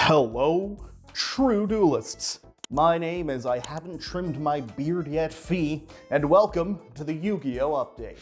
Hello, true duelists. My name is I haven't trimmed my beard yet Fee, and welcome to the Yu-Gi-Oh update.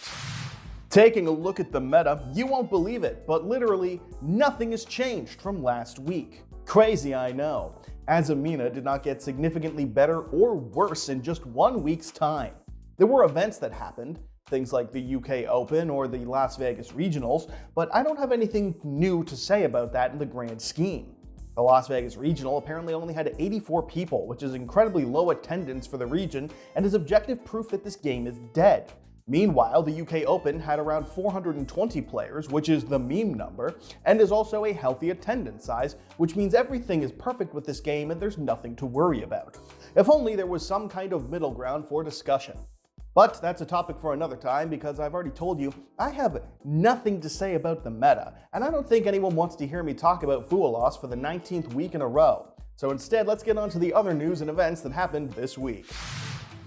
Taking a look at the meta, you won't believe it, but literally nothing has changed from last week. Crazy, I know. Azumina did not get significantly better or worse in just 1 week's time. There were events that happened, things like the UK Open or the Las Vegas Regionals, but I don't have anything new to say about that in the grand scheme. The Las Vegas Regional apparently only had 84 people, which is incredibly low attendance for the region and is objective proof that this game is dead. Meanwhile, the UK Open had around 420 players, which is the meme number, and is also a healthy attendance size, which means everything is perfect with this game and there's nothing to worry about. If only there was some kind of middle ground for discussion. But that's a topic for another time because I've already told you I have nothing to say about the meta, and I don't think anyone wants to hear me talk about Fualos for the 19th week in a row. So instead, let's get on to the other news and events that happened this week.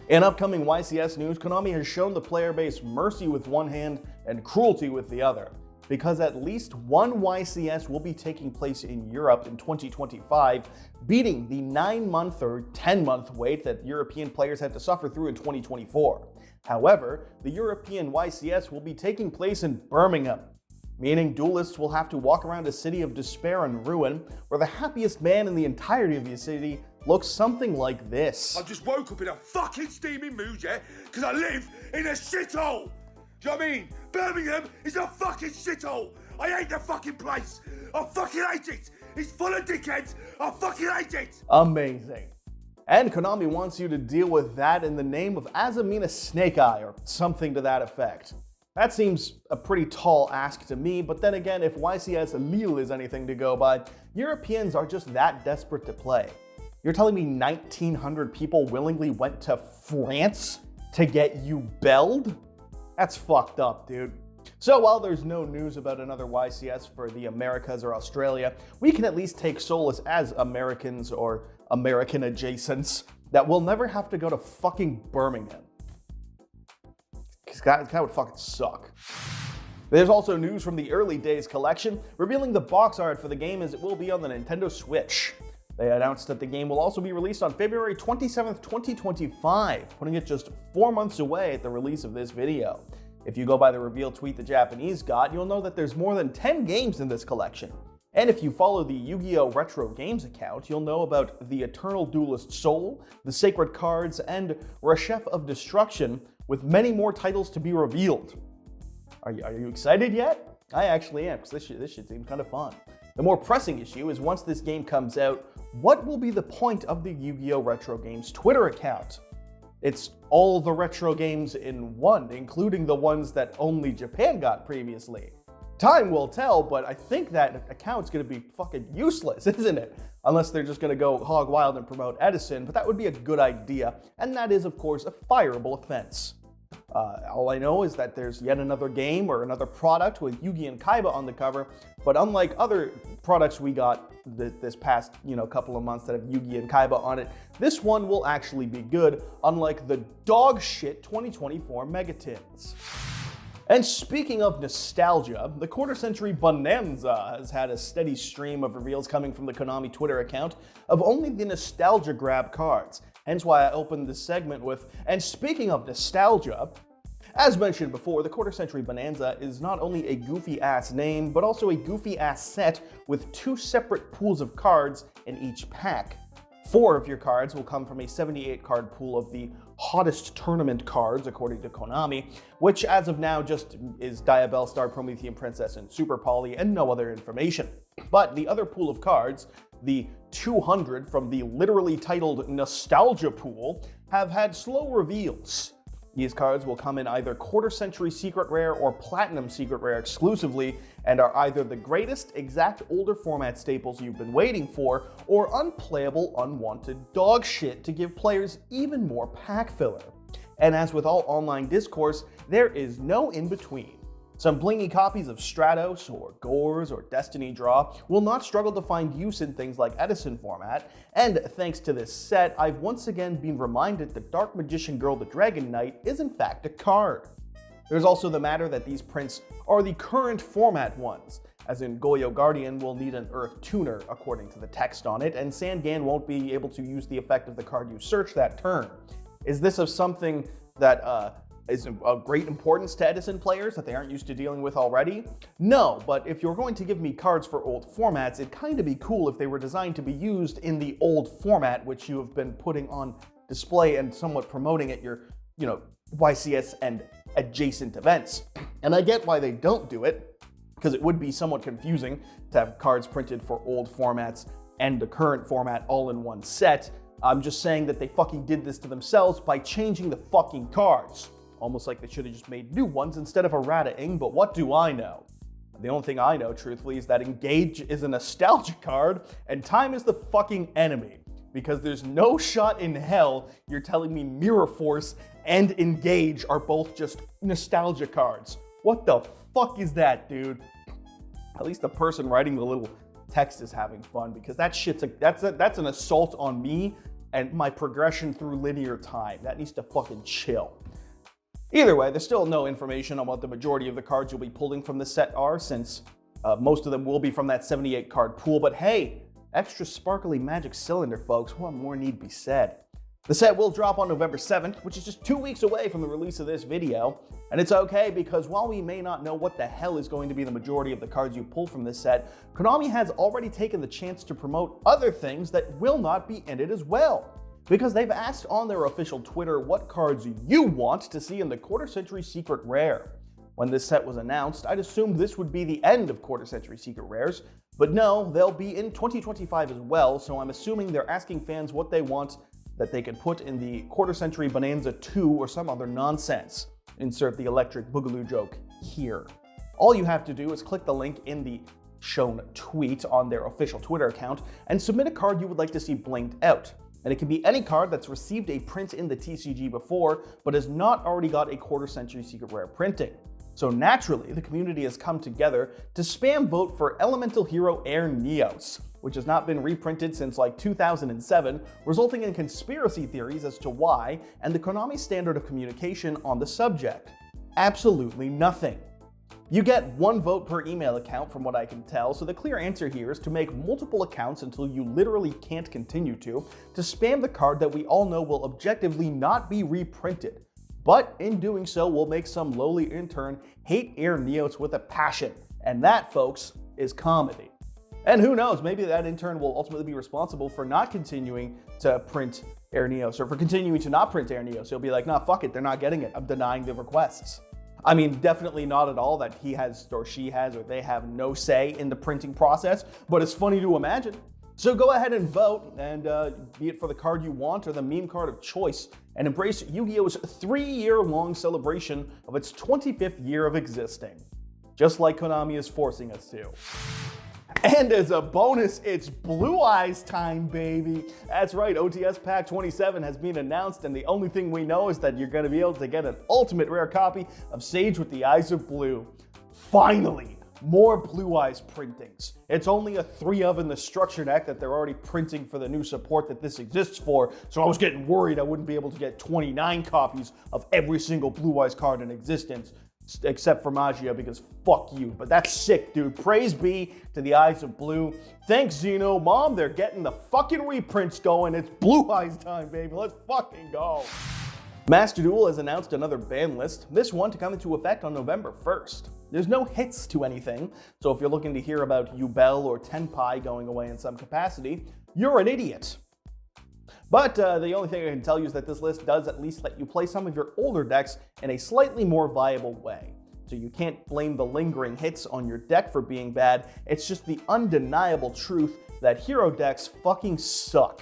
In upcoming YCS news, Konami has shown the player base mercy with one hand and cruelty with the other, because at least one YCS will be taking place in Europe in 2025, beating the 9-month or 10-month wait that European players had to suffer through in 2024. However, the European YCS will be taking place in Birmingham, meaning duelists will have to walk around a city of despair and ruin, where the happiest man in the entirety of the city looks something like this. I just woke up in a fucking steaming mood, yeah? Because I live in a shithole! Do you know what I mean? Birmingham is a fucking shithole! I hate the fucking place! I fucking hate it! It's full of dickheads! I fucking hate it! Amazing. And Konami wants you to deal with that in the name of Azumina Snake Eye, or something to that effect. That seems a pretty tall ask to me, but then again, if YCS Lille is anything to go by, Europeans are just that desperate to play. You're telling me 1,900 people willingly went to France to get you belled? That's fucked up, dude. So while there's no news about another YCS for the Americas or Australia, we can at least take solace as Americans or American adjacents that we'll never have to go to fucking Birmingham. Because that would fucking suck. There's also news from the Early Days collection, revealing the box art for the game as it will be on the Nintendo Switch. They announced that the game will also be released on February 27th, 2025, putting it just 4 months away at the release of this video. If you go by the reveal tweet the Japanese got, you'll know that there's more than 10 games in this collection. And if you follow the Yu-Gi-Oh! Retro Games account, you'll know about the Eternal Duelist Soul, the Sacred Cards, and Reshef of Destruction, with many more titles to be revealed. Are you excited yet? I actually am, because this shit seems kind of fun. The more pressing issue is once this game comes out, what will be the point of the Yu-Gi-Oh! Retro Games Twitter account? It's all the retro games in one, including the ones that only Japan got previously. Time will tell, but I think that account's gonna be fucking useless, isn't it? Unless they're just gonna go hog wild and promote Edison, but that would be a good idea, and that is, of course, a fireable offense. All I know is that there's yet another game or another product with Yugi and Kaiba on the cover, but unlike other products we got this past, couple of months that have Yugi and Kaiba on it, this one will actually be good, unlike the dog shit 2024 Megatins. And speaking of nostalgia, the quarter-century Bonanza has had a steady stream of reveals coming from the Konami Twitter account of only the nostalgia grab cards. Hence why I opened this segment with, and speaking of nostalgia, as mentioned before, the quarter-century Bonanza is not only a goofy-ass name, but also a goofy-ass set with 2 separate pools of cards in each pack. 4 of your cards will come from a 78-card pool of the hottest tournament cards, according to Konami, which as of now just is Diabell, Star Promethean Princess, and Super Poly, and no other information. But the other pool of cards, the 200 from the literally titled Nostalgia Pool, have had slow reveals. These cards will come in either quarter-century secret rare or platinum secret rare exclusively, and are either the greatest exact older format staples you've been waiting for, or unplayable unwanted dog shit to give players even more pack filler. And as with all online discourse, there is no in-between. Some blingy copies of Stratos, or Gores, or Destiny Draw will not struggle to find use in things like Edison format, and thanks to this set, I've once again been reminded that Dark Magician Girl the Dragon Knight is in fact a card. There's also the matter that these prints are the current format ones, as in Goyo Guardian will need an Earth Tuner, according to the text on it, and Sangan won't be able to use the effect of the card you search that turn. Is this of something that is of great importance to Edison players that they aren't used to dealing with already? No, but if you're going to give me cards for old formats, it'd kind of be cool if they were designed to be used in the old format, which you have been putting on display and somewhat promoting at your, YCS and adjacent events. And I get why they don't do it, because it would be somewhat confusing to have cards printed for old formats and the current format all in one set. I'm just saying that they fucking did this to themselves by changing the fucking cards. Almost like they should have just made new ones instead of errata-ing, but what do I know? The only thing I know, truthfully, is that Engage is a nostalgia card, and time is the fucking enemy. Because there's no shot in hell you're telling me Mirror Force and Engage are both just nostalgia cards. What the fuck is that, dude? At least the person writing the little text is having fun, because that shit's that's an assault on me and my progression through linear time. That needs to fucking chill. Either way, there's still no information on what the majority of the cards you'll be pulling from this set are, since most of them will be from that 78 card pool, but hey, extra sparkly magic cylinder, folks, what more need be said? The set will drop on November 7th, which is just 2 weeks away from the release of this video, and it's okay because while we may not know what the hell is going to be the majority of the cards you pull from this set, Konami has already taken the chance to promote other things that will not be in it as well. Because they've asked on their official Twitter what cards you want to see in the Quarter Century Secret Rare. When this set was announced, I'd assumed this would be the end of Quarter Century Secret Rares, but no, they'll be in 2025 as well, so I'm assuming they're asking fans what they want that they could put in the Quarter Century Bonanza 2 or some other nonsense. Insert the electric boogaloo joke here. All you have to do is click the link in the shown tweet on their official Twitter account and submit a card you would like to see blinked out. And it can be any card that's received a print in the TCG before, but has not already got a Quarter Century Secret Rare printing. So naturally, the community has come together to spam vote for Elemental Hero Air Neos, which has not been reprinted since like 2007, resulting in conspiracy theories as to why, and the Konami standard of communication on the subject. Absolutely nothing. You get 1 vote per email account from what I can tell, so the clear answer here is to make multiple accounts until you literally can't continue to spam the card that we all know will objectively not be reprinted. But in doing so, we'll make some lowly intern hate Air Neos with a passion. And that, folks, is comedy. And who knows, maybe that intern will ultimately be responsible for not continuing to print Air Neos, or for continuing to not print Air Neos. He'll be like, nah, fuck it, they're not getting it. I'm denying the requests. I mean, definitely not at all that he has, or she has, or they have no say in the printing process, but it's funny to imagine. So go ahead and vote, and be it for the card you want or the meme card of choice, and embrace Yu-Gi-Oh's 3-year-long celebration of its 25th year of existing. Just like Konami is forcing us to. And as a bonus, it's Blue Eyes time, baby. That's right, OTS Pack 27 has been announced, and the only thing we know is that you're going to be able to get an ultimate rare copy of Sage with the Eyes of Blue. Finally, more Blue Eyes printings. It's only a 3 of in the structure deck that they're already printing for the new support that this exists for, so I was getting worried I wouldn't be able to get 29 copies of every single Blue Eyes card in existence. Except for Magia, because fuck you. But that's sick, dude. Praise be to the Eyes of Blue. Thanks, Xeno. Mom, they're getting the fucking reprints going. It's Blue Eyes time, baby. Let's fucking go. Master Duel has announced another ban list, this one to come into effect on November 1st. There's no hits to anything, so if you're looking to hear about Yubel or Tenpai going away in some capacity, you're an idiot. But the only thing I can tell you is that this list does at least let you play some of your older decks in a slightly more viable way. So you can't blame the lingering hits on your deck for being bad, it's just the undeniable truth that hero decks fucking suck.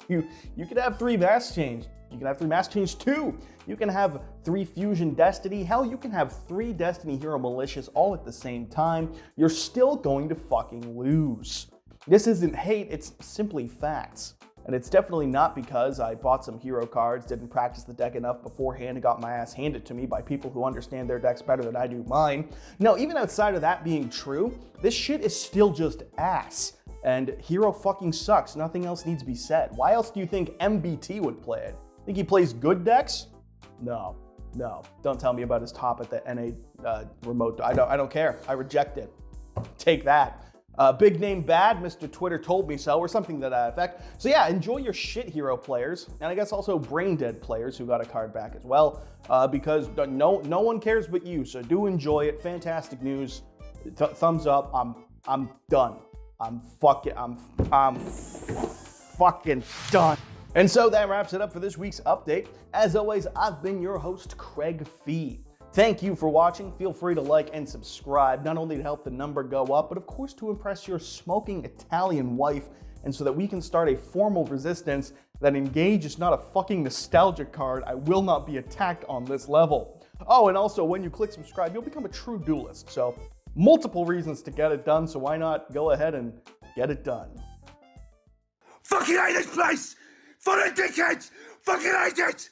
You can have 3 Mass Change, you can have 3 Mass Change 2, you can have 3 Fusion Destiny, hell, you can have 3 Destiny Hero Malicious all at the same time, you're still going to fucking lose. This isn't hate, it's simply facts. And it's definitely not because I bought some hero cards, didn't practice the deck enough beforehand, and got my ass handed to me by people who understand their decks better than I do mine. No, even outside of that being true, this shit is still just ass. And hero fucking sucks, nothing else needs to be said. Why else do you think MBT would play it? Think he plays good decks? No. Don't tell me about his top at the NA remote. I don't care, I reject it. take that. Big name bad, Mr. Twitter told me so, or something to that effect. So yeah, enjoy your shit hero players, and I guess also brain dead players who got a card back as well, because no one cares but you. So do enjoy it. Fantastic news. Thumbs up. I'm done. I'm fucking done. And so that wraps it up for this week's update. As always, I've been your host, Craig Fee. Thank you for watching. Feel free to like and subscribe, not only to help the number go up, but of course to impress your smoking Italian wife, and so that we can start a formal resistance that Engage is not a fucking nostalgia card. I will not be attacked on this level. Oh, and also when you click subscribe, you'll become a true duelist. So multiple reasons to get it done, so why not go ahead and get it done. Fucking hate this place! Full of dickheads! Fucking hate it!